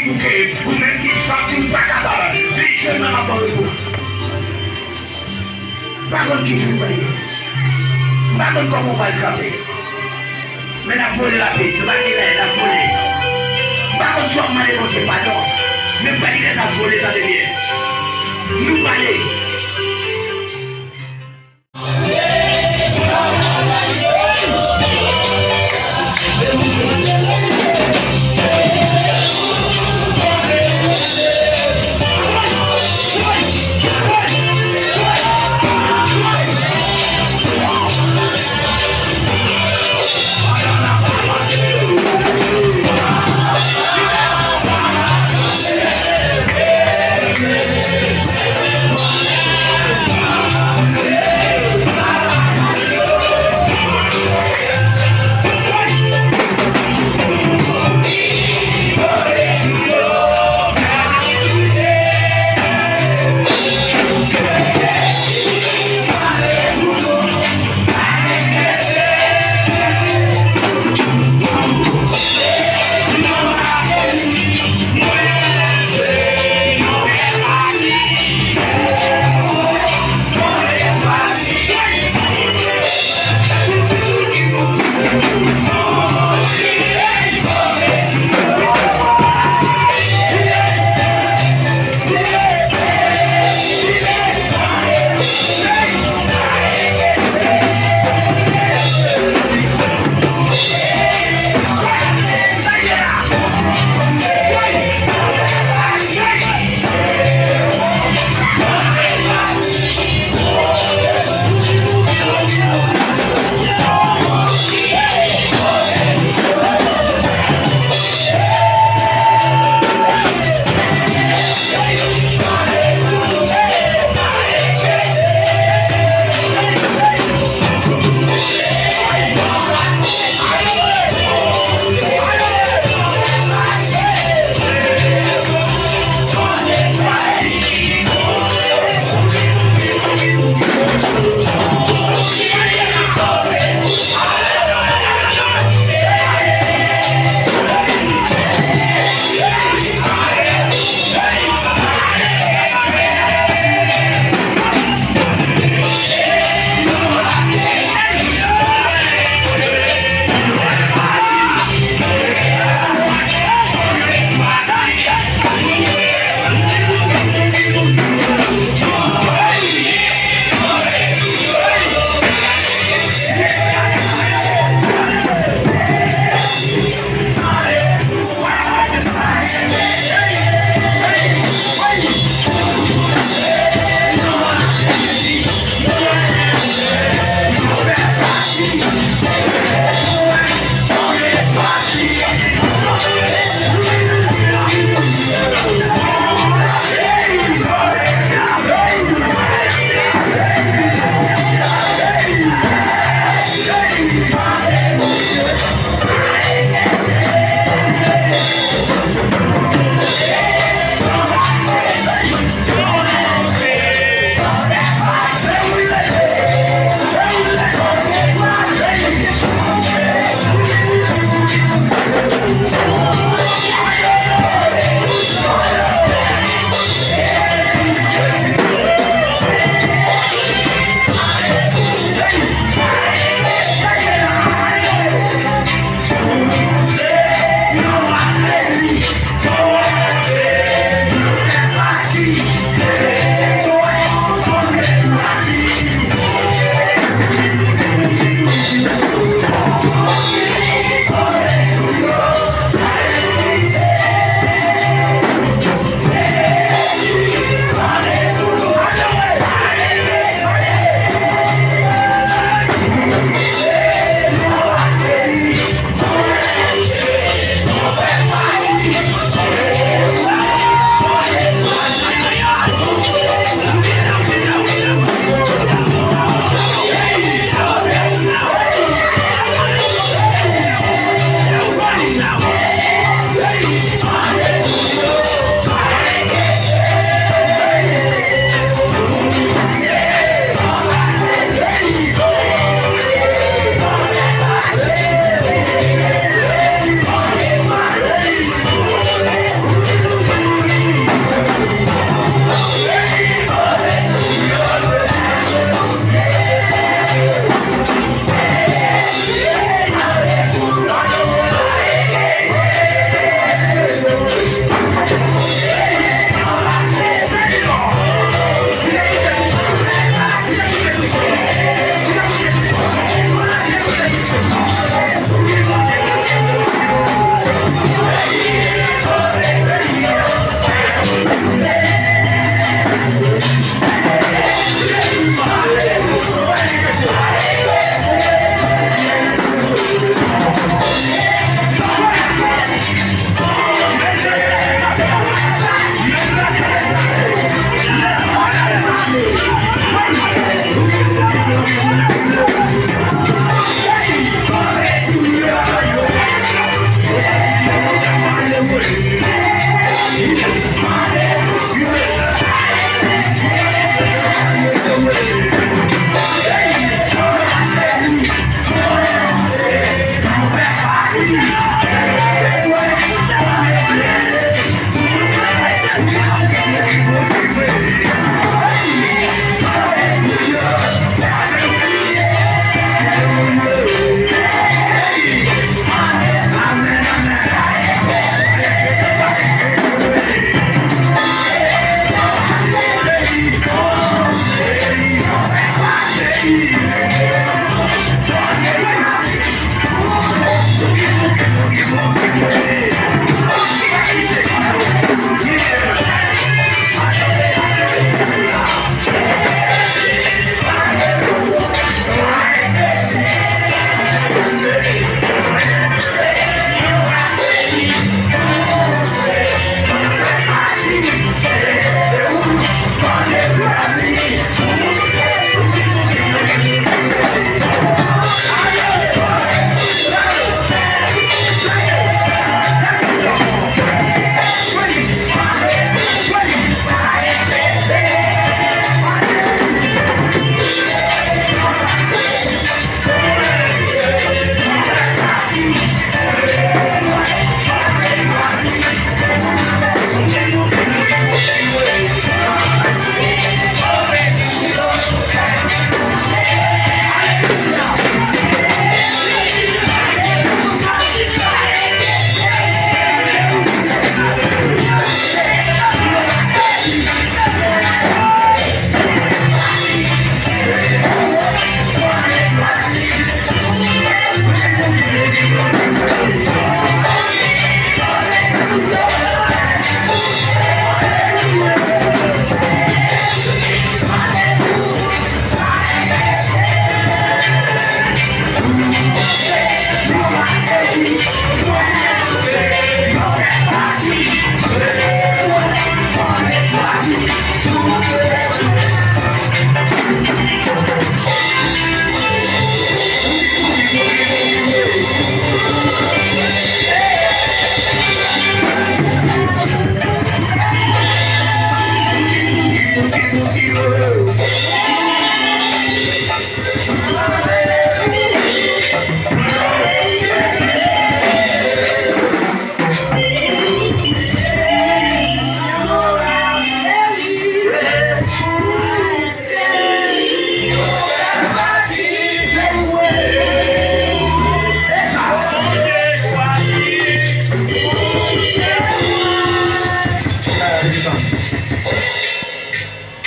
écouter, ou même qui sortent pas capable, c'est chemin avant le vous. Par contre, qui joue payer. Par contre, comment on va le camper. Mais la volée la paix, le baguette la volée. Par contre, soit mal évoqué, pardon. Mais il fallait les voler dans les biens. Nous parler.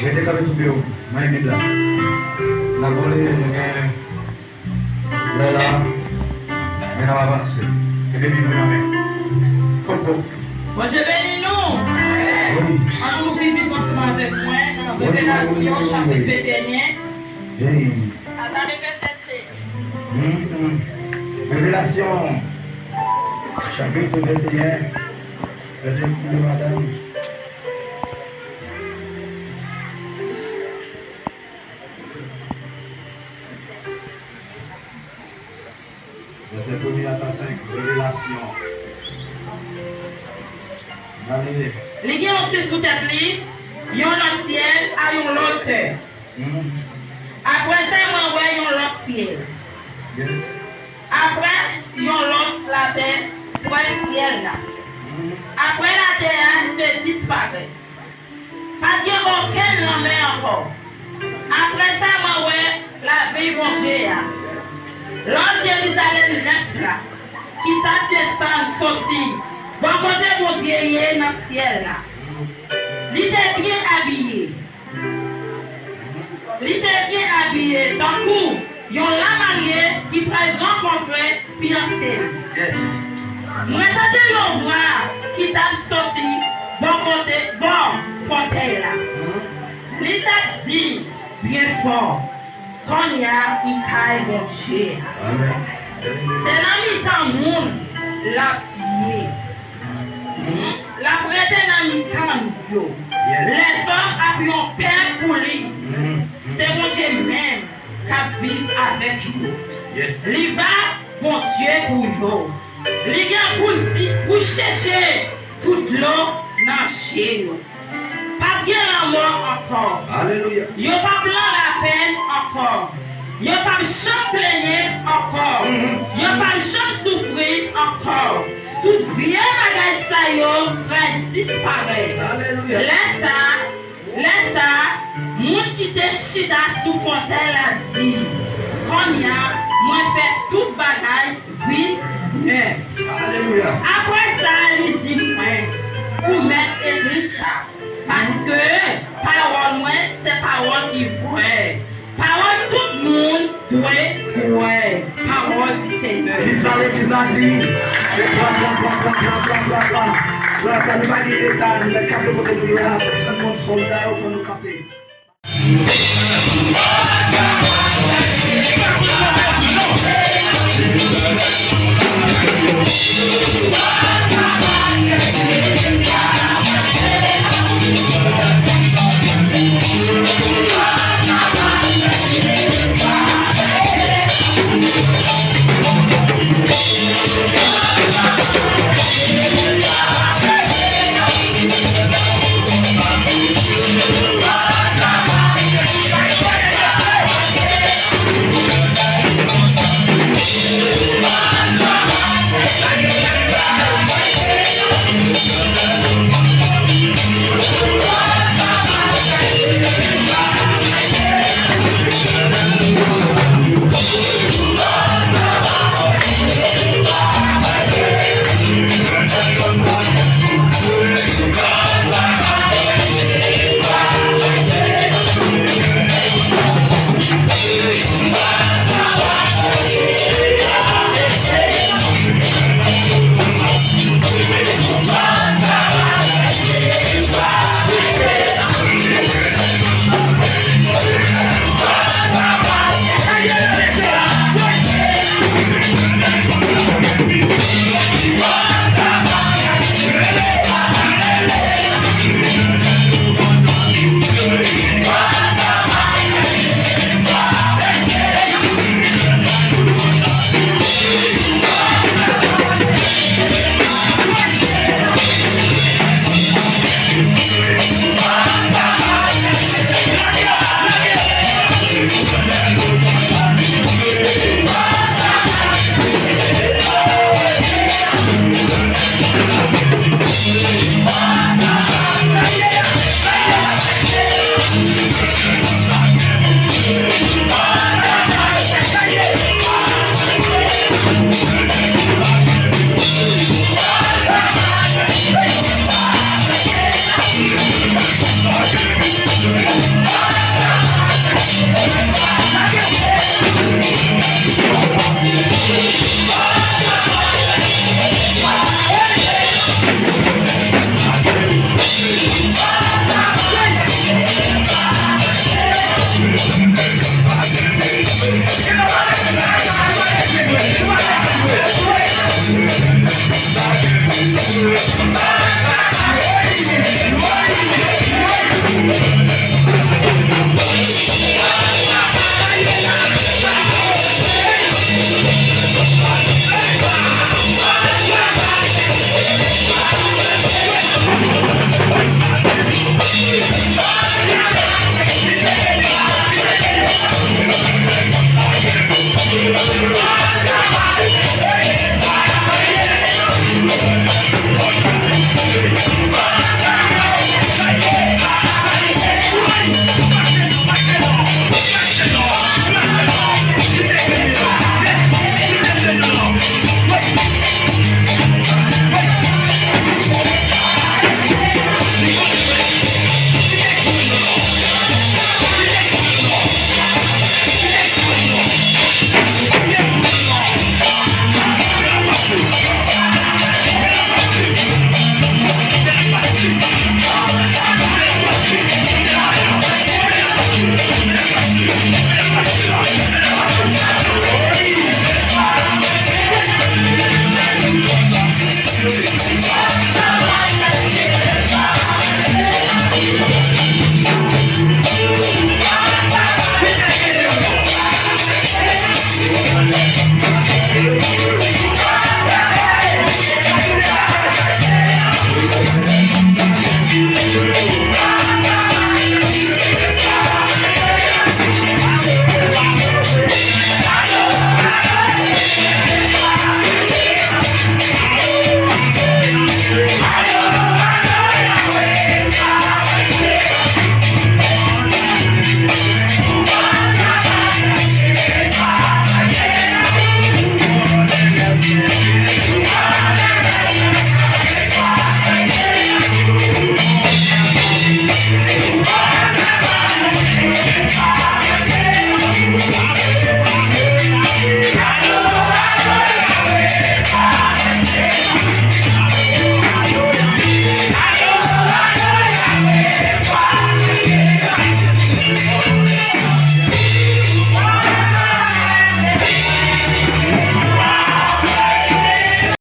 Pwede kami subiyo, may bigla. Naguli dengan Lela, may nababas. Ibibig mo namin. Kumpok. Moi, je bénis nous. Oui. En nous vivant ensemble avec moi, dans Révélation, chapitre 21. Oui. Attendez, verset 7. Révélation, chapitre 21, verset 1, madame. Verset 1 à 5, révélation. Allez. Les gars ont tué sous tête, ils ont le ciel, ils ont l'autre. Après ça, ils ont l'autre ciel. Yes. Après, ils ont l'autre la terre, pour le ciel là. Après la terre, te disparaît. Pas de aucun lendemain encore. Après ça, moi, la vie vont Dieu. L'ange Jérusalem 9 là, qui t'a descendu, sorti. Bon côté, mon Dieu, il est dans le ciel là. Il était bien habillé. Il était bien habillé. D'un coup, il y a la mariée qui peut rencontrer fiancé. Yes. Moi, t'as voir qui t'a sorti, bon côté, bon, fontaine là. Il t'a dit bien fort, quand il y a une caille, mon Dieu. Amen. C'est la mi-temps monde, la prière. La prête dans mi-temps, yo. Les hommes ont peur pour lui. C'est mon Dieu même qui vit avec nous. Yes. Il va, mon Dieu, pour nous. li gen pour chercher toute l'eau dans chez nous. Pas bien la mort encore. Alléluia. Yo pas blanc la peine encore. Yo pas champ plaigner encore. Yo pas champ souffrir encore. Toute vieux bagage ça yo va disparaître. Alléluia. Laisse ça, moun qui te chita sous fontaine la dit. Quand y a, moi fait tout bagage vie neuf. Alléluia. Après ça, il dit moi, pour mettre église ça. Parce que parole moi, c'est parole qui vraie. Parole tout le monde doit croire. Parole du Seigneur. Qui sont les qui ont dit, c'est bla. Nous pas dit l'État, nous sommes capables de nous là, parce que nous sommes soldats, il faut nous camper. Thank you.